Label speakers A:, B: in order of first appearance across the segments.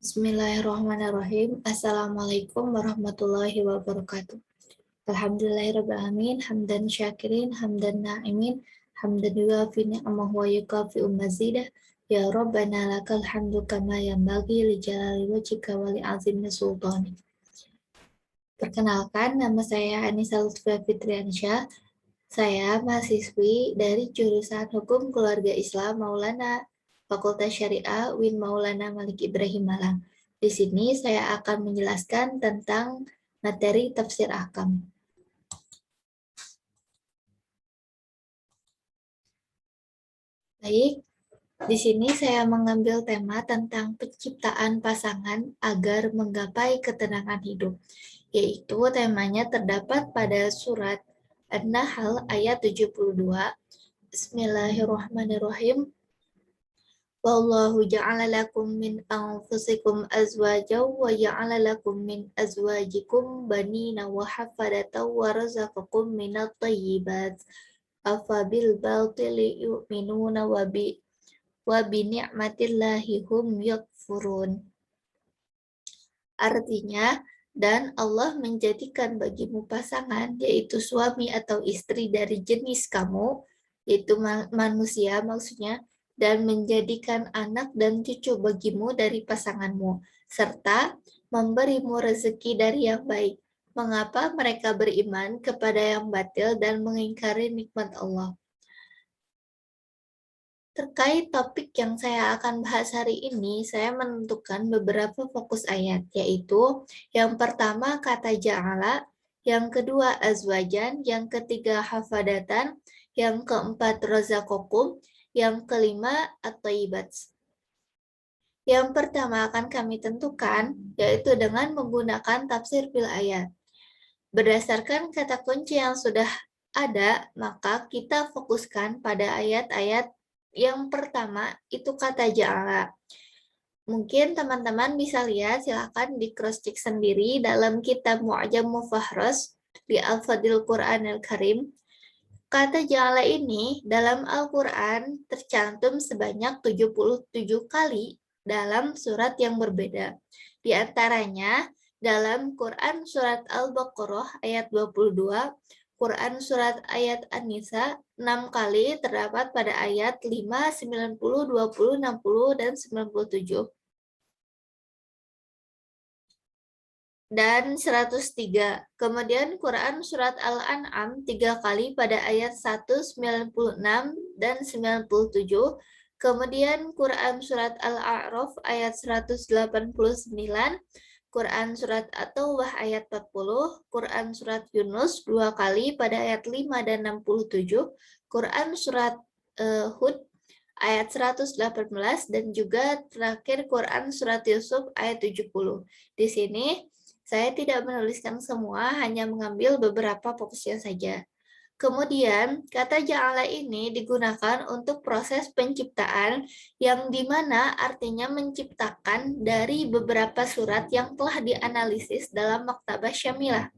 A: Bismillahirrahmanirrahim. Assalamualaikum warahmatullahi wabarakatuh. Alhamdulillahirrahmanirrahim. Hamdan syakirin, hamdan na'imin, hamdan yuafi ni'amahu wa yukafi'u mazidah. Ya Rabbana lakal hamdu kama yanbaghi li jalali wajhika wa li azimi sultanik. Perkenalkan, nama saya Anissa Lutfia Fitriansyah. Saya mahasiswi dari jurusan Hukum Keluarga Islam Maulana Fakultas Syariah UIN Maulana Malik Ibrahim Malang. Di sini saya akan menjelaskan tentang materi tafsir ahkam. Baik, di sini saya mengambil tema tentang penciptaan pasangan agar menggapai ketenangan hidup, yaitu temanya terdapat pada surat An-Nahl ayat 72. Bismillahirrahmanirrahim. Wallahu ja'ala lakum min anfusikum azwajan wa ja'ala lakum min azwajikum banina wa hafadatan wa razaqakum minat thayyibat afabil batili yu'minuna wa bi ni'matillahi hum yakfurun. Artinya, dan Allah menjadikan bagimu pasangan, yaitu suami atau istri dari jenis kamu, yaitu manusia maksudnya, dan menjadikan anak dan cucu bagimu dari pasanganmu, serta memberimu rezeki dari yang baik. Mengapa mereka beriman kepada yang batil dan mengingkari nikmat Allah? Terkait topik yang saya akan bahas hari ini, saya menentukan beberapa fokus ayat, yaitu yang pertama kata ja'ala, yang kedua azwajan, yang ketiga hafadatan, yang keempat razaqakum, yang kelima at-thayyibat. Yang pertama akan kami tentukan, yaitu dengan menggunakan tafsir bil ayat. Berdasarkan kata kunci yang sudah ada, maka kita fokuskan pada ayat-ayat yang pertama itu kata ja'ala. Mungkin teman-teman bisa lihat, silakan di cross check sendiri dalam kitab Mu'jam Mufahras di Al-Fadil Quranil Karim. Kata ja'ala ini dalam Al-Quran tercantum sebanyak 77 kali dalam surat yang berbeda. Di antaranya dalam Quran surat Al-Baqarah ayat 22, Quran surat ayat An-Nisa 6 kali terdapat pada ayat 5, 90, 20, 60, dan 97. Dan 103. Kemudian Quran surat Al-An'am 3 kali pada ayat 1, 96, dan 97. Kemudian Quran surat Al-A'raf ayat 189. Quran surat At-Taubah ayat 40, Quran surat Yunus 2 kali pada ayat 5 dan 67, Quran surat Hud ayat 118, dan juga terakhir Quran surat Yusuf ayat 70. Di sini saya tidak menuliskan semua, hanya mengambil beberapa fokusnya saja. Kemudian, kata ja'ala ini digunakan untuk proses penciptaan yang dimana artinya menciptakan dari beberapa surat yang telah dianalisis dalam Maktabah Syamilah.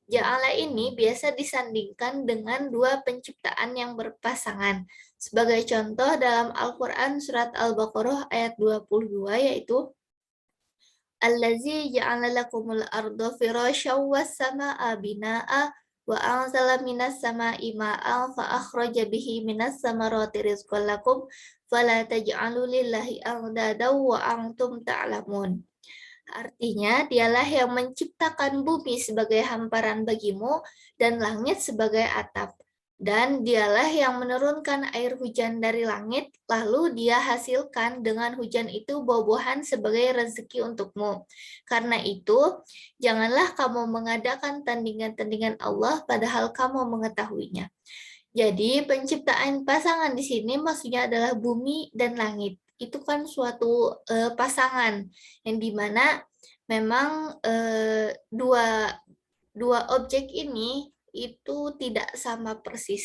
A: Ja'ala ini biasa disandingkan dengan dua penciptaan yang berpasangan. Sebagai contoh dalam Al-Quran surat Al-Baqarah ayat 22 yaitu Allazi ja'ala lakumul arda firasyaw was samaa'a binaa'a wa anzala minas samaa'i ma'an fa akhraja bihi minas samarati rizqan lakum fala taj'alu lillahi andadan wa antum ta'lamun. Artinya, dialah yang menciptakan bumi sebagai hamparan bagimu dan langit sebagai atap. Dan dialah yang menurunkan air hujan dari langit, lalu dia hasilkan dengan hujan itu buah-buahan sebagai rezeki untukmu. Karena itu, janganlah kamu mengadakan tandingan-tandingan Allah padahal kamu mengetahuinya. Jadi, penciptaan pasangan di sini maksudnya adalah bumi dan langit. Itu kan suatu pasangan yang dimana memang dua objek ini itu tidak sama persis.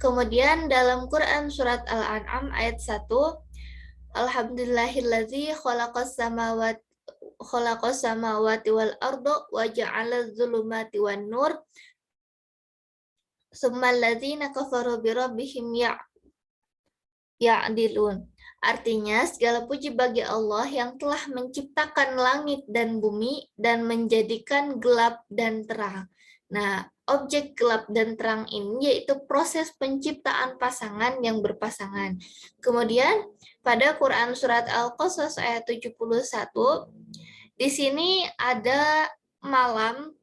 A: Kemudian dalam Quran surat Al-An'am ayat 1, Alhamdulillahilladzi khalaqas samawati wal arda wa ja'ala dzulumati wan nur summal ladzina kafaru bi rabbihim ya'dilun. Artinya, segala puji bagi Allah yang telah menciptakan langit dan bumi dan menjadikan gelap dan terang. Nah, objek gelap dan terang ini yaitu proses penciptaan pasangan yang berpasangan. Kemudian, pada Quran Surat Al-Qasas ayat 71, di sini ada malam,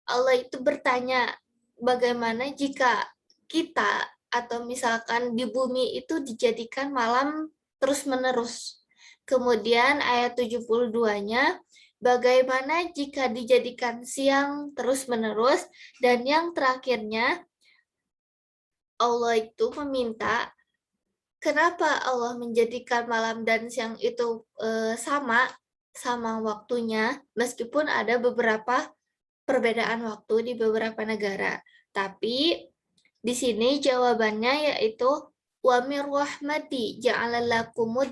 A: Allah itu bertanya, bagaimana jika kita atau misalkan di bumi itu dijadikan malam terus-menerus. Kemudian ayat 72-nya, bagaimana jika dijadikan siang terus-menerus, dan yang terakhirnya Allah itu meminta, kenapa Allah menjadikan malam dan siang itu sama waktunya, meskipun ada beberapa perbedaan waktu di beberapa negara. Tapi di sini jawabannya yaitu wa mir rahmati ja'ala lakumud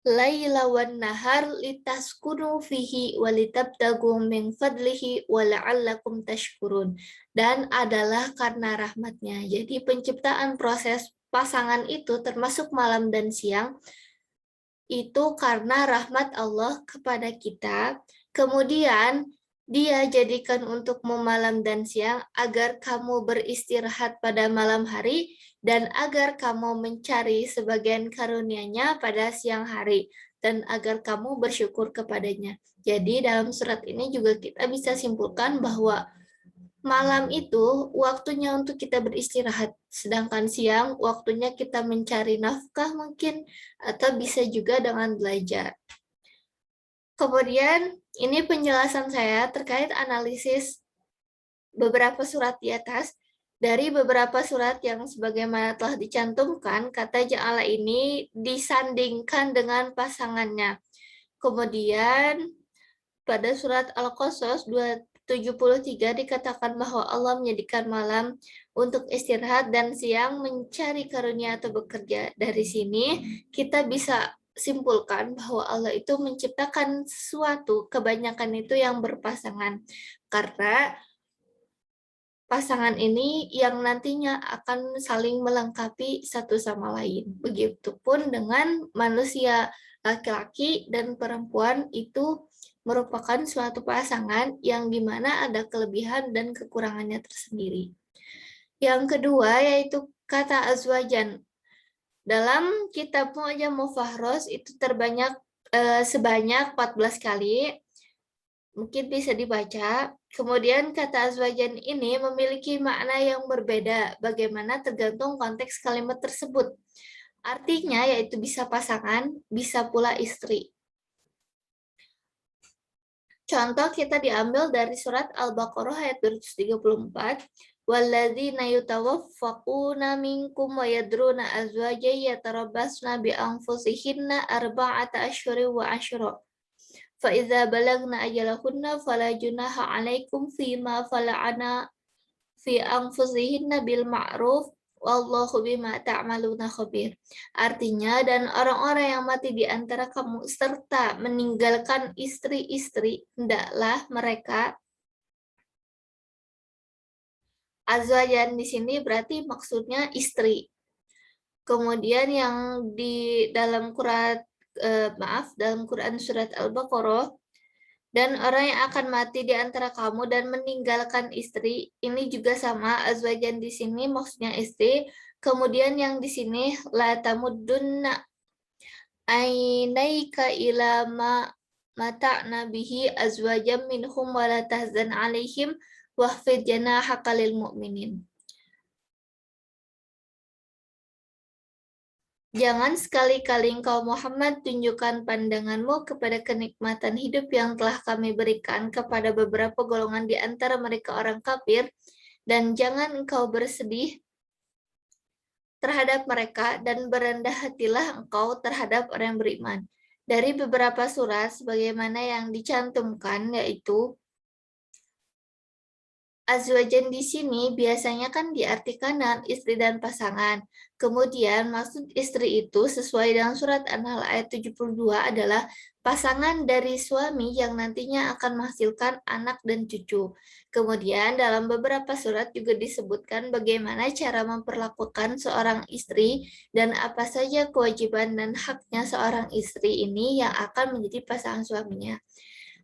A: laila wan nahar litaskunu fihi walitabtagu min fadlihi wa la'allakum tashkurun. Dan adalah karena rahmatnya. Jadi penciptaan proses pasangan itu termasuk malam dan siang itu karena rahmat Allah kepada kita. Kemudian Dia jadikan untukmu malam dan siang agar kamu beristirahat pada malam hari dan agar kamu mencari sebagian karunia-Nya pada siang hari dan agar kamu bersyukur kepadanya. Jadi dalam surat ini juga kita bisa simpulkan bahwa malam itu waktunya untuk kita beristirahat, sedangkan siang waktunya kita mencari nafkah mungkin, atau bisa juga dengan belajar. Kemudian, ini penjelasan saya terkait analisis beberapa surat di atas. Dari beberapa surat yang sebagaimana telah dicantumkan, kata ja'ala ini disandingkan dengan pasangannya. Kemudian, pada surat Al-Qasas 73 dikatakan bahwa Allah menjadikan malam untuk istirahat dan siang mencari karunia atau bekerja. Dari sini kita bisa simpulkan bahwa Allah itu menciptakan sesuatu, kebanyakan itu yang berpasangan. Karena pasangan ini yang nantinya akan saling melengkapi satu sama lain. Begitupun dengan manusia, laki-laki dan perempuan itu merupakan suatu pasangan yang dimana ada kelebihan dan kekurangannya tersendiri. Yang kedua yaitu kata azwajan. Dalam kitab Mu'jam Mufahros itu sebanyak 14 kali. Mungkin bisa dibaca. Kemudian kata azwajan ini memiliki makna yang berbeda, bagaimana tergantung konteks kalimat tersebut. Artinya yaitu bisa pasangan, bisa pula istri. Contoh kita diambil dari surat Al-Baqarah ayat 234. Walladzina yutawaffaquna minkum wa yadruna azwajan yatarabbasna bi anfusihinna arba'ata asyhurin wa asyra. فَإِذَا بَلَغْنَ أَجَلَهُنَّ فَلَا جُنَاحَ عَلَيْكُمْ فِيمَا فَعَلْنَ فِي أَنفُسِهِنَّ بِالْمَعْرُوفِ وَاللَّهُ بِمَا تَعْمَلُونَ خَبِيرٌ. Artinya, dan orang-orang yang mati di antara kamu serta meninggalkan istri-istri, hendaklah mereka, azwajan di sini berarti maksudnya istri. Kemudian yang di dalam dalam Quran surat Al-Baqarah, dan orang yang akan mati di antara kamu dan meninggalkan istri, ini juga sama, azwajan di sini maksudnya istri. Kemudian yang di sini la tamuddunna ainaika ila ma mata'na bihi azwajan minhum wa la tahzan alaihim wahfid janahaka lil mu'minin. Jangan sekali-kali engkau Muhammad tunjukkan pandanganmu kepada kenikmatan hidup yang telah kami berikan kepada beberapa golongan di antara mereka orang kafir, dan jangan engkau bersedih terhadap mereka, dan berendah hatilah engkau terhadap orang yang beriman. Dari beberapa surat sebagaimana yang dicantumkan yaitu Azwajan di sini biasanya kan diartikan dengan istri dan pasangan. Kemudian maksud istri itu sesuai dengan surat An-Nahl ayat 72 adalah pasangan dari suami yang nantinya akan menghasilkan anak dan cucu. Kemudian dalam beberapa surat juga disebutkan bagaimana cara memperlakukan seorang istri dan apa saja kewajiban dan haknya seorang istri ini yang akan menjadi pasangan suaminya.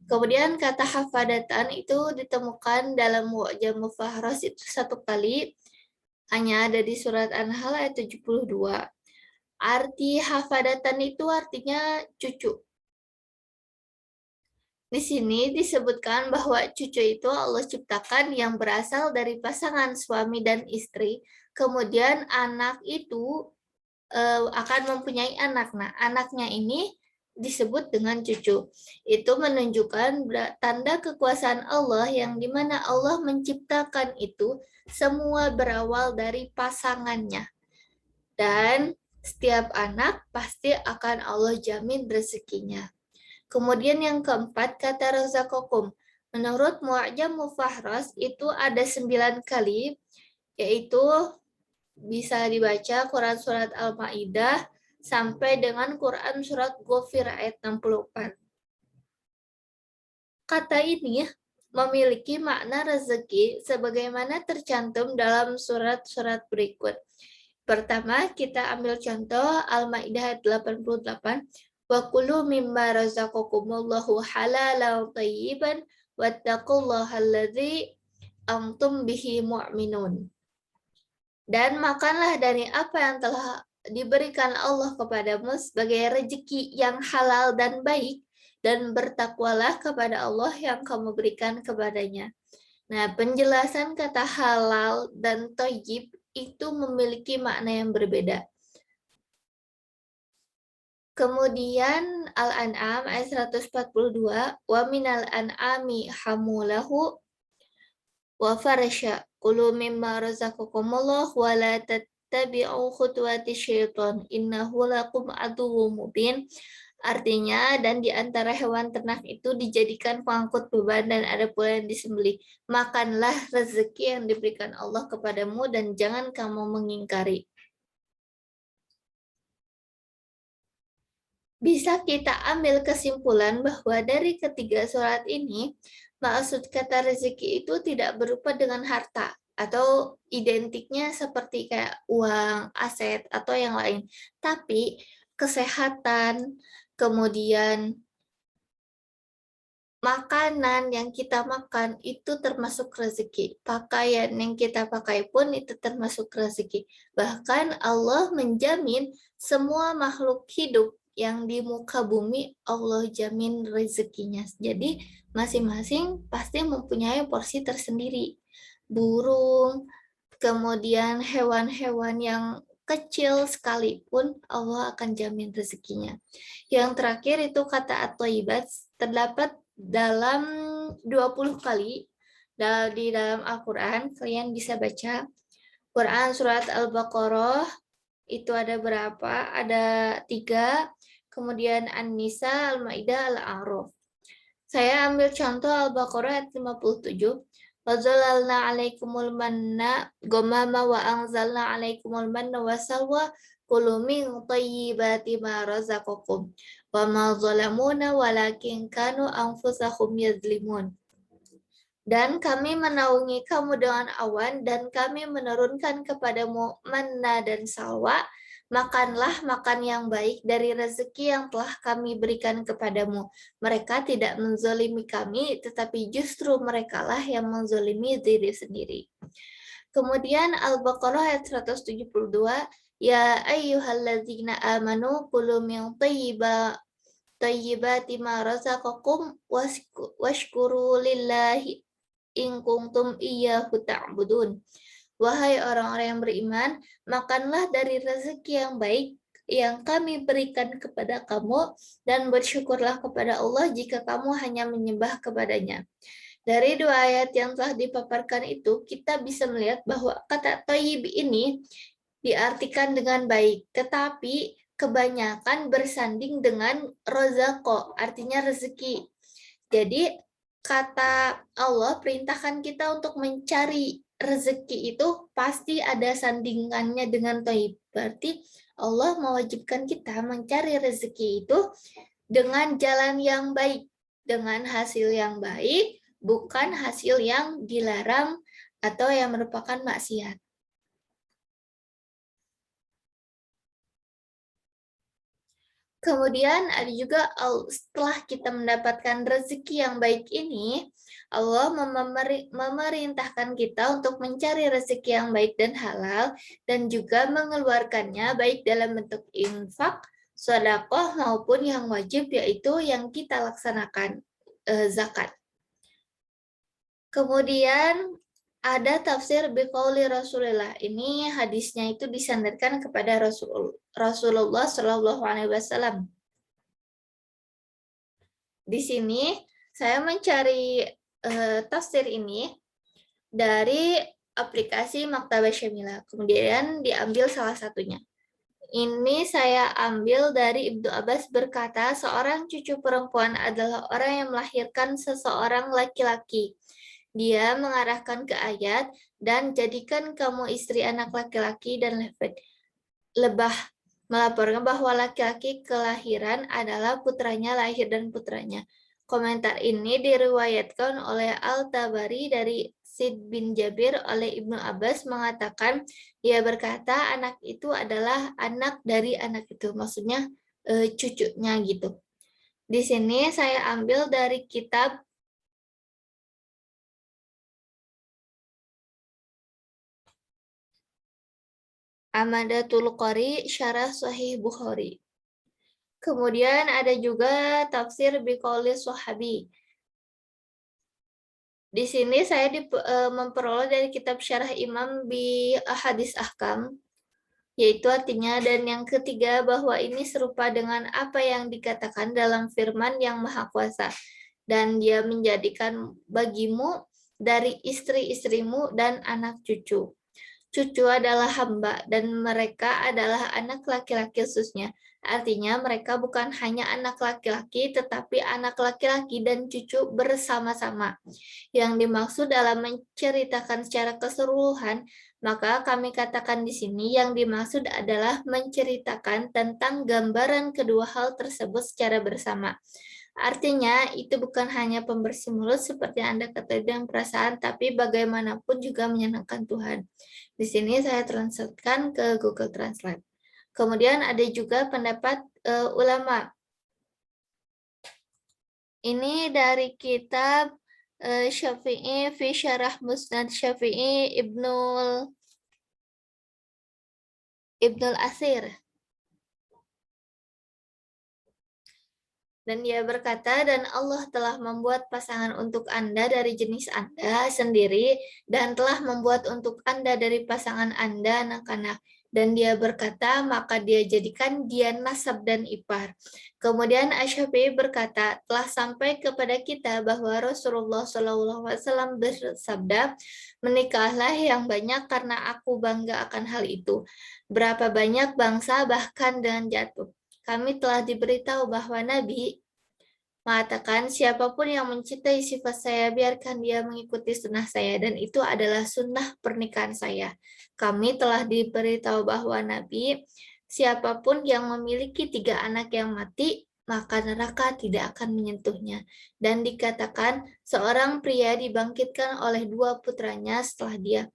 A: Kemudian kata hafadatan itu ditemukan dalam Mu'jam Mufahras itu satu kali, hanya ada di surat An-Nahl ayat 72. Arti hafadatan itu artinya cucu. Di sini disebutkan bahwa cucu itu Allah ciptakan yang berasal dari pasangan suami dan istri. Kemudian anak itu akan mempunyai anak. Nah, anaknya ini disebut dengan cucu. Itu menunjukkan tanda kekuasaan Allah yang dimana Allah menciptakan itu semua berawal dari pasangannya. Dan setiap anak pasti akan Allah jamin rezekinya. Kemudian yang keempat, kata razaqakum. Menurut Mu'jam Mufahras itu ada 9 kali, yaitu bisa dibaca Quran Surat Al-Ma'idah sampai dengan Quran Surat Ghafir ayat 64. Kata ini memiliki makna rezeki sebagaimana tercantum dalam surat-surat berikut. Pertama, kita ambil contoh Al-Ma'idah ayat 88. Wa kulu mimma razaqakumullahu halalan thayyiban wattaqullaha alladzi antum bihi mu'minun. Dan makanlah dari apa yang telah diberikan Allah kepadamu sebagai rezeki yang halal dan baik, dan bertakwalah kepada Allah yang kamu berikan kepadanya. Nah, penjelasan kata halal dan thayyib itu memiliki makna yang berbeda. Kemudian Al-An'am ayat 142, wa minal an'ami hamulahu wa farsha kulu mimma razaqakumullah wa la tattabi'u khutuwati syaitan innahu lakum aduwwum mubin. Artinya, dan di antara hewan ternak itu dijadikan pengangkut beban dan ada pula yang disembelih. Makanlah rezeki yang diberikan Allah kepadamu dan jangan kamu mengingkari. Bisa kita ambil kesimpulan bahwa dari ketiga surat ini, maksud kata rezeki itu tidak berupa dengan harta atau identiknya seperti kayak uang, aset, atau yang lain. Tapi kesehatan, kemudian makanan yang kita makan itu termasuk rezeki. Pakaian yang kita pakai pun itu termasuk rezeki. Bahkan Allah menjamin semua makhluk hidup yang di muka bumi Allah jamin rezekinya. Jadi masing-masing pasti mempunyai porsi tersendiri. Burung, kemudian hewan-hewan yang kecil sekalipun Allah akan jamin rezekinya. Yang terakhir itu kata at-thayyibat terdapat dalam 20 kali di dalam Al-Quran. Kalian bisa baca Quran surat Al-Baqarah itu ada berapa? Ada 3. Kemudian An-Nisa, Al-Maidah, Al-A'raf. Saya ambil contoh Al-Baqarah ayat 57. Wazalalna alaikumul manna gomama wa anzalna alaikumul manna wa salwa kulu min thayyibati ma razaqakum wa ma zalamuna walakin kanu anfusahum yazlimun. Dan kami menaungi kamu dengan awan dan kami menurunkan kepadamu manna dan salwa. Makanlah makan yang baik dari rezeki yang telah kami berikan kepadamu. Mereka tidak menzolimi kami, tetapi justru merekalah yang menzolimi diri sendiri. Kemudian Al-Baqarah ayat 172, Ya ayyuhalladzina amanu kulu min tayyibati ma razaqakum washkuru lillahi in kuntum iyyahu ta'budun. Wahai orang-orang yang beriman, makanlah dari rezeki yang baik yang kami berikan kepada kamu dan bersyukurlah kepada Allah jika kamu hanya menyembah kepadanya. Dari 2 ayat yang telah dipaparkan itu, kita bisa melihat bahwa kata thayyib ini diartikan dengan baik, tetapi kebanyakan bersanding dengan rozako, artinya rezeki. Jadi kata Allah perintahkan kita untuk mencari rezeki itu pasti ada sandingannya dengan thayyib. Berarti Allah mewajibkan kita mencari rezeki itu dengan jalan yang baik, dengan hasil yang baik, bukan hasil yang dilarang atau yang merupakan maksiat. Kemudian ada juga setelah kita mendapatkan rezeki yang baik ini, Allah memerintahkan kita untuk mencari rezeki yang baik dan halal dan juga mengeluarkannya baik dalam bentuk infak, sedekah maupun yang wajib yaitu yang kita laksanakan zakat. Kemudian ada tafsir biqauli Rasulullah. Ini hadisnya itu disandarkan kepada Rasulullah Shallallahu Alaihi Wasallam. Di sini saya mencari tafsir ini dari aplikasi Maktabah Syamila. Kemudian diambil salah satunya. Ini saya ambil dari Ibnu Abbas berkata, seorang cucu perempuan adalah orang yang melahirkan seseorang laki-laki. Dia mengarahkan ke ayat, dan jadikan kamu istri anak laki-laki dan lebah melaporkan bahwa laki-laki kelahiran adalah putranya lahir dan putranya. Komentar ini diriwayatkan oleh Al-Tabari dari Sid bin Jabir oleh Ibnu Abbas mengatakan, dia berkata anak itu adalah anak dari anak itu, maksudnya cucunya gitu. Di sini saya ambil dari kitab Amadatul Qari Syarah Sahih Bukhari. Kemudian ada juga tafsir biqauli Sahabi. Di sini saya memperoleh dari kitab Syarah Imam bi Hadis Ahkam, yaitu artinya, dan yang ketiga bahwa ini serupa dengan apa yang dikatakan dalam firman yang Maha Kuasa, dan dia menjadikan bagimu dari istri-istrimu dan anak cucu. Cucu adalah hamba, dan mereka adalah anak laki-laki khususnya. Artinya mereka bukan hanya anak laki-laki, tetapi anak laki-laki dan cucu bersama-sama. Yang dimaksud dalam menceritakan secara keseluruhan, maka kami katakan di sini yang dimaksud adalah menceritakan tentang gambaran kedua hal tersebut secara bersama. Artinya, itu bukan hanya pembersih mulut seperti Anda ketahui dengan perasaan, tapi bagaimanapun juga menyenangkan Tuhan. Di sini saya translatekan ke Google Translate. Kemudian ada juga pendapat ulama. Ini dari kitab Syafi'i fi Syarah Musnad Syafi'i Ibnul Asir. Dan dia berkata, dan Allah telah membuat pasangan untuk Anda dari jenis Anda sendiri, dan telah membuat untuk Anda dari pasangan Anda anak-anak. Dan dia berkata, maka dia jadikan dia nasab dan ipar. Kemudian Asy-Syafi'i berkata, telah sampai kepada kita bahwa Rasulullah SAW bersabda, menikahlah yang banyak karena aku bangga akan hal itu. Berapa banyak bangsa bahkan dengan jatuh. Kami telah diberitahu bahwa Nabi mengatakan, siapapun yang mencintai sifat saya, biarkan dia mengikuti sunnah saya, dan itu adalah sunnah pernikahan saya. Kami telah diberitahu bahwa Nabi, siapapun yang memiliki 3 anak yang mati, maka neraka tidak akan menyentuhnya. Dan dikatakan, seorang pria dibangkitkan oleh 2 putranya setelah dia.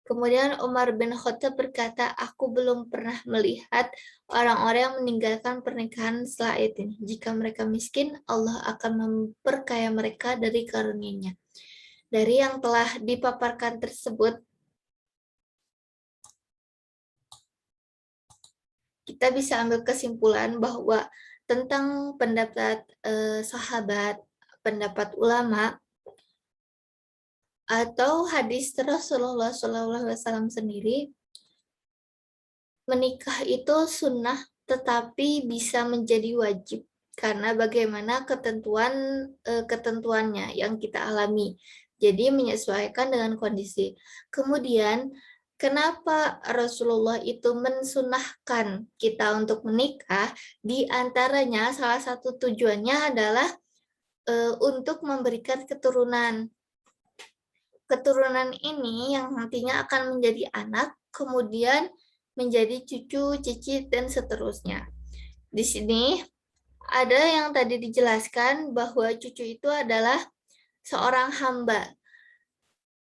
A: Kemudian Umar bin Khattab berkata, aku belum pernah melihat orang-orang yang meninggalkan pernikahan setelah ayat ini. Jika mereka miskin, Allah akan memperkaya mereka dari karunia-Nya. Dari yang telah dipaparkan tersebut, kita bisa ambil kesimpulan bahwa tentang pendapat sahabat, pendapat ulama, atau hadis Rasulullah SAW sendiri, menikah itu sunnah tetapi bisa menjadi wajib karena bagaimana ketentuannya yang kita alami. Jadi menyesuaikan dengan kondisi. Kemudian Kenapa Rasulullah itu mensunahkan kita untuk menikah? Di antaranya salah satu tujuannya adalah untuk memberikan keturunan. Keturunan ini yang nantinya akan menjadi anak, kemudian menjadi cucu, cicit, dan seterusnya. Di sini ada yang tadi dijelaskan bahwa cucu itu adalah seorang hamba.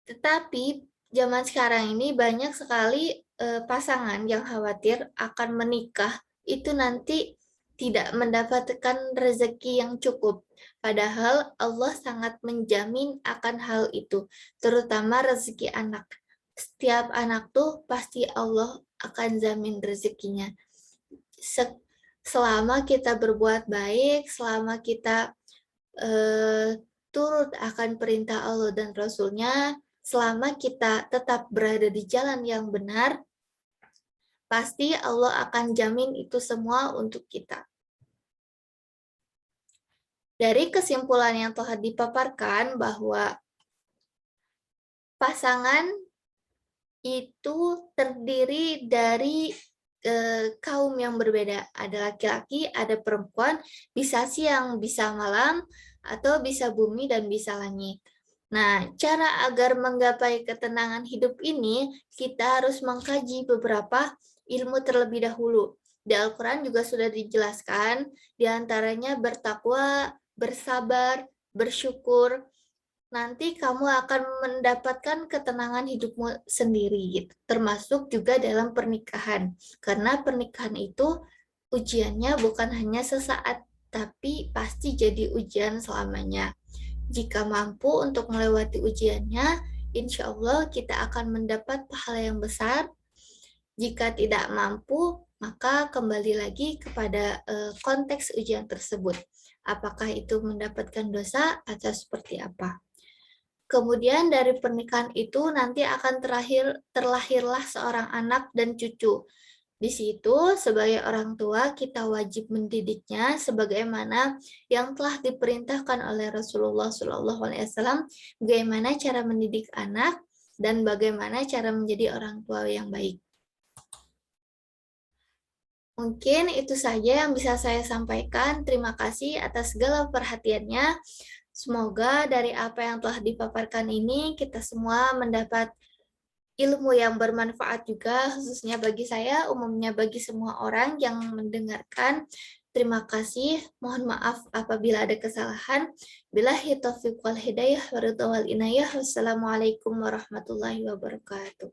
A: Tetapi zaman sekarang ini banyak sekali pasangan yang khawatir akan menikah itu nanti tidak mendapatkan rezeki yang cukup. Padahal Allah sangat menjamin akan hal itu, terutama rezeki anak. Setiap anak tuh pasti Allah akan jamin rezekinya. Selama kita berbuat baik, selama kita turut akan perintah Allah dan Rasul-Nya, selama kita tetap berada di jalan yang benar, pasti Allah akan jamin itu semua untuk kita. Dari kesimpulan yang telah dipaparkan bahwa pasangan itu terdiri dari kaum yang berbeda. Ada laki-laki, ada perempuan, bisa siang, bisa malam, atau bisa bumi dan bisa langit. Nah, cara agar menggapai ketenangan hidup ini, kita harus mengkaji beberapa ilmu terlebih dahulu. Di Al-Quran juga sudah dijelaskan, diantaranya bertakwa, bersabar, bersyukur, nanti kamu akan mendapatkan ketenangan hidupmu sendiri, gitu. Termasuk juga dalam pernikahan. Karena pernikahan itu ujiannya bukan hanya sesaat, tapi pasti jadi ujian selamanya. Jika mampu untuk melewati ujiannya, insya Allah kita akan mendapat pahala yang besar. Jika tidak mampu, maka kembali lagi kepada konteks ujian tersebut. Apakah itu mendapatkan dosa atau seperti apa? Kemudian dari pernikahan itu nanti akan terlahirlah seorang anak dan cucu. Di situ sebagai orang tua kita wajib mendidiknya sebagaimana yang telah diperintahkan oleh Rasulullah SAW, bagaimana cara mendidik anak dan bagaimana cara menjadi orang tua yang baik. Mungkin itu saja yang bisa saya sampaikan. Terima kasih atas segala perhatiannya. Semoga dari apa yang telah dipaparkan ini, kita semua mendapat ilmu yang bermanfaat juga, khususnya bagi saya, umumnya bagi semua orang yang mendengarkan. Terima kasih. Mohon maaf apabila ada kesalahan. Billahi taufiq wal hidayah wa ridha wal inayah. Wassalamualaikum warahmatullahi wabarakatuh.